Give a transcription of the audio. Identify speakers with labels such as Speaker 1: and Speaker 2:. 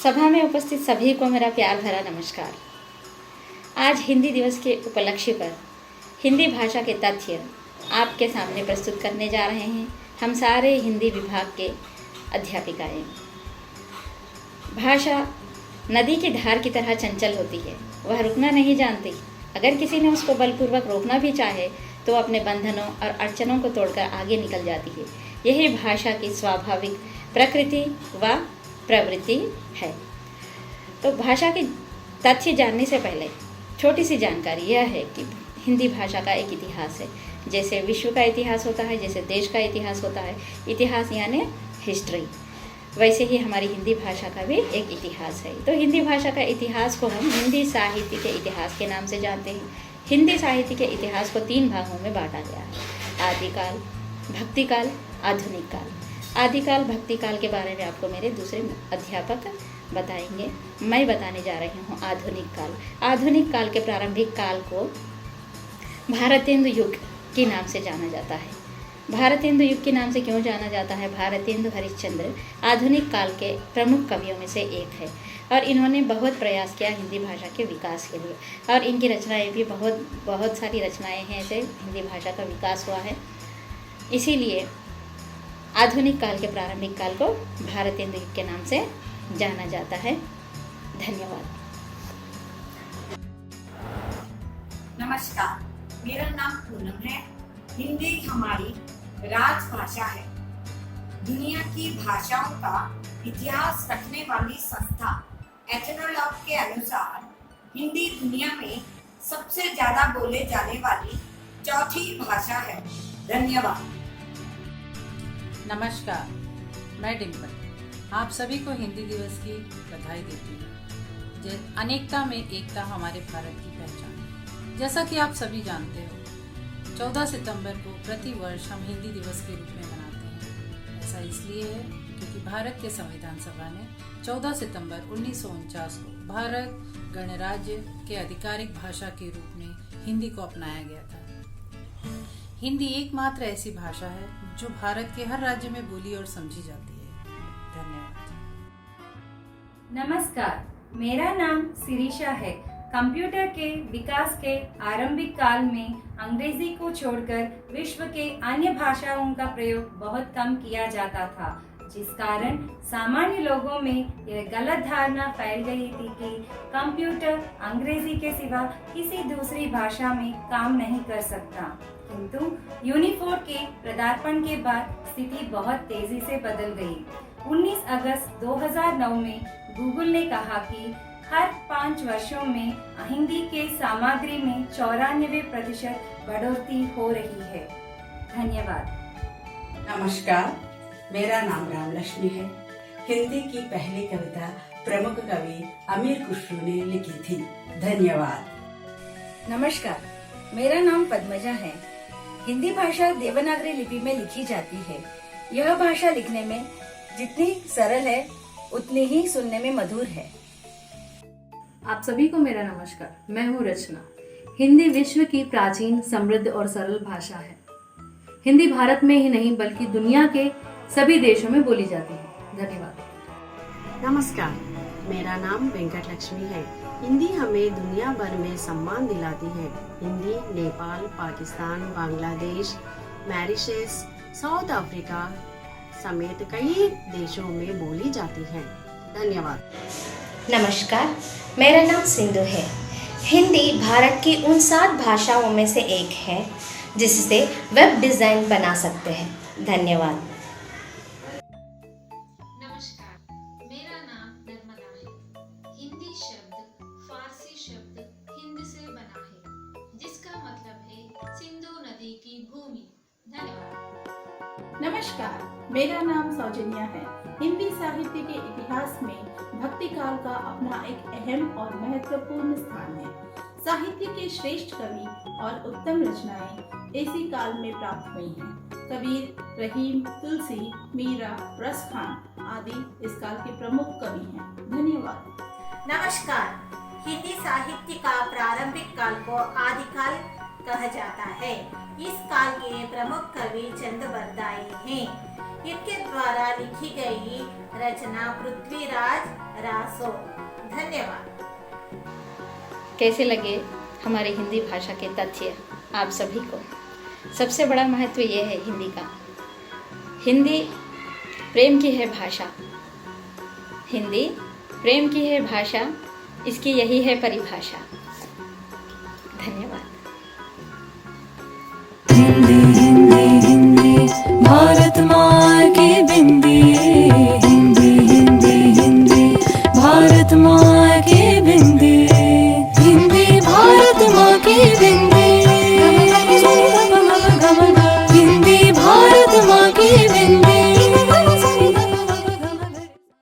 Speaker 1: सभा में उपस्थित सभी को मेरा प्यार भरा नमस्कार। आज हिंदी दिवस के उपलक्ष्य पर हिंदी भाषा के तथ्य आपके सामने प्रस्तुत करने जा रहे हैं। हम सारे हिंदी विभाग के अध्यापिकाएं। भाषा नदी की धार की तरह चंचल होती है, वह रुकना नहीं जानती। अगर किसी ने उसको बलपूर्वक रोकना भी चाहे तो अपने बंधनों और अड़चनों को तोड़कर आगे निकल जाती है। यही भाषा की स्वाभाविक प्रकृति व प्रवृत्ति है। तो भाषा के तथ्य जानने से पहले छोटी सी जानकारी यह है कि हिंदी भाषा का एक इतिहास है। जैसे विश्व का इतिहास होता है, जैसे देश का इतिहास होता है, इतिहास यानी हिस्ट्री, वैसे ही हमारी हिंदी भाषा का भी एक इतिहास है। तो हिंदी भाषा का इतिहास को हम हिंदी साहित्य के इतिहास के नाम से जानते हैं। हिंदी साहित्य के इतिहास को 3 भागों में बांटा गया है: आदिकाल, भक्तिकाल, आधुनिक काल। आदिकाल भक्तिकाल के बारे में आपको मेरे दूसरे अध्यापक बताएंगे। मैं बताने जा रही हूँ आधुनिक काल। आधुनिक काल के प्रारंभिक काल को भारतेंदु युग के नाम से जाना जाता है। भारतेंदु युग के नाम से क्यों जाना जाता है? भारतेंदु हरिश्चंद्र आधुनिक काल के प्रमुख कवियों में से एक है और इन्होंने बहुत प्रयास किया हिंदी भाषा के विकास के लिए, और इनकी रचनाएं भी बहुत सारी रचनाएं हैं ऐसे हिंदी भाषा का विकास हुआ है। इसीलिए आधुनिक काल के प्रारंभिक काल को भारतेंदु युग के नाम से जाना जाता है। धन्यवाद।
Speaker 2: नमस्कार, मेरा नाम पूनम है। हिंदी हमारी राजभाषा है। दुनिया की भाषाओं का इतिहास रखने वाली संस्था एथनोलॉग के अनुसार हिंदी दुनिया में सबसे ज्यादा बोले जाने वाली चौथी भाषा है। धन्यवाद।
Speaker 3: नमस्कार, मैं डिम्पल आप सभी को हिंदी दिवस की बधाई देती हूँ। अनेकता में एकता हमारे भारत की पहचान है। जैसा कि आप सभी जानते हो, 14 सितंबर को प्रति वर्ष हम हिंदी दिवस के रूप में मनाते हैं। ऐसा इसलिए है क्योंकि भारत के संविधान सभा ने 14 सितंबर 1949 को भारत गणराज्य के आधिकारिक भाषा के रूप में हिंदी को अपनाया गया था। हिंदी एकमात्र ऐसी भाषा है जो भारत के हर राज्य में बोली और समझी जाती है। धन्यवाद।
Speaker 4: नमस्कार, मेरा नाम शिरीषा है। कंप्यूटर के विकास के आरंभिक काल में अंग्रेजी को छोड़कर विश्व के अन्य भाषाओं का प्रयोग बहुत कम किया जाता था, जिस कारण सामान्य लोगों में यह गलत धारणा फैल गई थी कि कंप्यूटर अंग्रेजी के सिवा किसी दूसरी भाषा में काम नहीं कर सकता। किंतु यूनिकोड के पदार्पण के बाद स्थिति बहुत तेजी से बदल गई। 19 अगस्त 2009 में गूगल ने कहा कि हर 5 वर्षों में हिंदी के सामग्री में 94% बढ़ोतरी हो रही है। धन्यवाद।
Speaker 5: नमस्कार, मेरा नाम रामलक्ष्मी है। हिंदी की पहली कविता प्रमुख कवि अमीर खुसरो ने लिखी थी। धन्यवाद।
Speaker 6: नमस्कार, मेरा नाम पद्मजा है। हिंदी भाषा देवनागरी लिपि में लिखी जाती है। यह भाषा लिखने में जितनी सरल है उतनी ही सुनने में मधुर है।
Speaker 7: आप सभी को मेरा नमस्कार। मैं हूँ रचना। हिंदी विश्व की प्राचीन, समृद्ध और सरल भाषा है। हिंदी भारत में ही नहीं बल्कि दुनिया के सभी देशों में बोली जाती है। धन्यवाद।
Speaker 8: नमस्कार, मेरा नाम वेंकट लक्ष्मी है। हिंदी हमें दुनिया भर में सम्मान दिलाती है। Hindi Nepal, Pakistan, Bangladesh, Mauritius, south Africa समेत कई देशों में बोली जाती है। धन्यवाद।
Speaker 9: नमस्कार, मेरा नाम सिंधु है। हिंदी भारत की उन 7 भाषाओं में से एक है जिससे वेब डिज़ाइन बना सकते हैं। धन्यवाद।
Speaker 10: नमस्कार, मेरा नाम नर्मदा है। हिंदी शब्द फारसी शब्द हिंद से बना है, जिसका मतलब है सिंधु नदी की भूमि। धन्यवाद।
Speaker 11: नमस्कार, मेरा नाम सौजन्या है। हिंदी साहित्य के इतिहास में भक्ति काल का अपना एक अहम और महत्वपूर्ण स्थान है। साहित्य के श्रेष्ठ कवि और उत्तम रचनाएं इसी काल में प्राप्त हुई हैं। कबीर, रहीम, तुलसी, मीरा, रस खान आदि इस काल के प्रमुख कवि हैं। धन्यवाद।
Speaker 2: नमस्कार, हिंदी साहित्य का प्रारंभिक काल को आदिकाल कहा जाता है। इस काल के प्रमुख कवि चंद बरदाई हैं।
Speaker 12: इनके द्वारा लिखी गई रचना पृथ्वीराज रासो। धन्यवाद।
Speaker 1: कैसे लगे हमारी हिंदी भाषा के तथ्य आप सभी को? सबसे बड़ा महत्व ये है हिंदी का। हिंदी प्रेम की है भाषा, हिंदी प्रेम की है भाषा, इसकी यही है परिभाषा। धन्यवाद।
Speaker 13: हिंदी हिंदी हिंदी भारत माँ की बिंदी।